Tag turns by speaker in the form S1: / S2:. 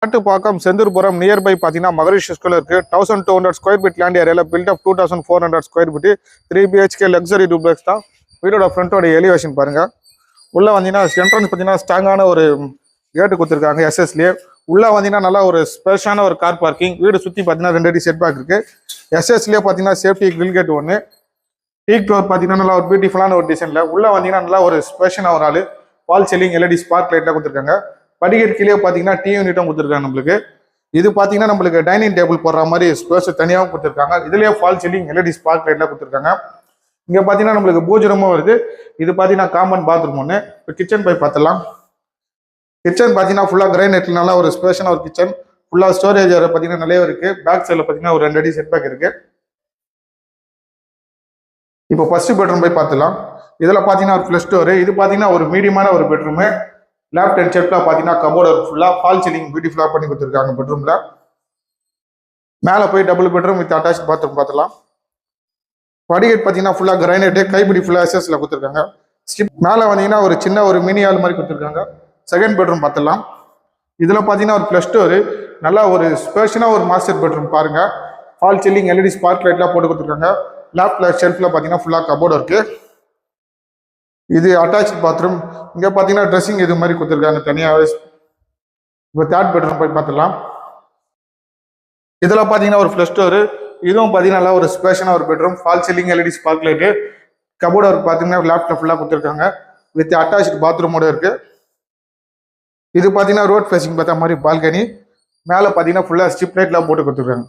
S1: Pakkam, Sendurpuram, nearby Pathina, Magarish School, 1200 square feet land area, built up 2400 square feet, 3 BHK luxury duplex. Video front of elevation. உள்ள வந்தீங்கன்னா entrance பார்த்தீங்கன்னா ஸ்ட்ராங்கான ஒரு கேட்டு கொடுத்துருக்காங்க எஸ்எஸ்லேயே. உள்ள வந்தீங்கன்னா நல்லா ஒரு ஸ்பெஷலான ஒரு கார் பார்க்கிங். வீடு சுற்றி பார்த்தீங்கன்னா 2 அடி செட் பேக் இருக்கு. எஸ்எஸ்லேயே பார்த்தீங்கன்னா சேஃப்டி கிரில் கேட் ஒன்று. டீக் டோர் பார்த்தீங்கன்னா நல்லா ஒரு பியூட்டிஃபுல்லான ஒரு டிசைனில். உள்ள வந்தீங்கன்னா நல்லா ஒரு ஸ்பெஷலான ஒரு ஆள் ஃபால் சீலிங் எல்இடி ஸ்பார்க் லைட்லாம் கொடுத்துருக்காங்க. படிக்கட்டு கீழே பார்த்தீங்கன்னா டீ யூனிட்டும் கொடுத்துருக்காங்க நம்மளுக்கு. இது பார்த்தீங்கன்னா நம்மளுக்கு டைனிங் டேபிள் போடுற மாதிரி ஸ்பேஸ் தனியாகவும் கொடுத்துருக்காங்க. இதுலேயே ஃபால் சீலிங் எல்இடி ஸ்பார்க் லைட்லாம் கொடுத்துருக்காங்க. இங்கே பார்த்தீங்கன்னா நம்மளுக்கு பூஜை ரூமும் வருது. இது பார்த்தீங்கன்னா காமன் பாத்ரூம் ஒன்று. இப்போ கிச்சன் போய் பார்த்துலாம். கிச்சன் பார்த்தீங்கன்னா ஃபுல்லாக கிரைனைட்ல நல்லா ஒரு ஸ்பேஷனாக ஒரு கிச்சன். ஃபுல்லாக ஸ்டோரேஜ் பார்த்தீங்கன்னா நிறைய இருக்கு. பேக் சைடில் பார்த்தீங்கன்னா ஒரு 2 அடி செட் பேக் இருக்கு. இப்போ ஃபர்ஸ்ட் பெட்ரூம் போய் பார்த்துலாம். இதில் பார்த்தீங்கன்னா ஒரு ஃப்ளஷ் டோர். இது பார்த்தீங்கன்னா ஒரு மீடியமான ஒரு பெட்ரூமு. லேப்ட் அண்ட் செட்டில் பார்த்தீங்கன்னா கபோர்டு ஃபுல்லாக ஃபால் சீலிங் பியூட்டிஃபுல்லாக பண்ணி கொடுத்துருக்காங்க பெட்ரூமில். மேலே போய் double bedroom with attach bathroom பார்த்துலாம். படிக்கட் பார்த்தீங்கன்னா ஃபுல்லாக கிரைனைட்டு, கைப்பிடி ஃபுல்லாக எஸ்எஸ்ல கொடுத்துருக்காங்க. மேலே வந்தீங்கன்னா ஒரு சின்ன ஒரு மினி ஹால் மாதிரி கொடுத்துருக்காங்க. செகண்ட் பெட்ரூம் பார்த்துலாம். இதில் பார்த்தீங்கன்னா ஒரு ப்ளஸ் டோரு. நல்லா ஒரு ஸ்பேஷனாக ஒரு மாஸ்டர் பெட்ரூம் பாருங்க. ஃபால் சீலிங் எல்இடி ஸ்பார்க் லைட்லாம் போட்டு கொடுத்துருக்காங்க. லேப்ல ஷெல்ஃபில் பார்த்தீங்கன்னா ஃபுல்லாக கபோர்டு இருக்கு. இது அட்டாச் பாத்ரூம். இங்கே பார்த்தீங்கன்னா ட்ரெஸ்ஸிங் இது மாதிரி கொடுத்துருக்காங்க தனியாகவே. இப்போ தேர்ட் பெட்ரூம் போய் பார்த்துலாம். இதில் பார்த்தீங்கன்னா ஒரு ஃப்ளஷ் டோரு. இதுவும் பார்த்தீங்கன்னா ஒரு ஸ்பேஷனாக ஒரு bedroom. Fall ceiling LED spark light. Cupboard work பார்த்தீங்கன்னா லேப்டாப் ஃபுல்லாக கொடுத்துருக்காங்க. வித் அட்டாச் பாத்ரூமோட இருக்கு. இது பார்த்தீங்கன்னா ரோட் ஃபேசிங் பார்த்த மாதிரி பால்கனி. மேலே பார்த்தீங்கன்னா ஃபுல்லாக ஸ்ட்ரிப் லைட்லாம் போட்டு கொடுத்துருக்காங்க.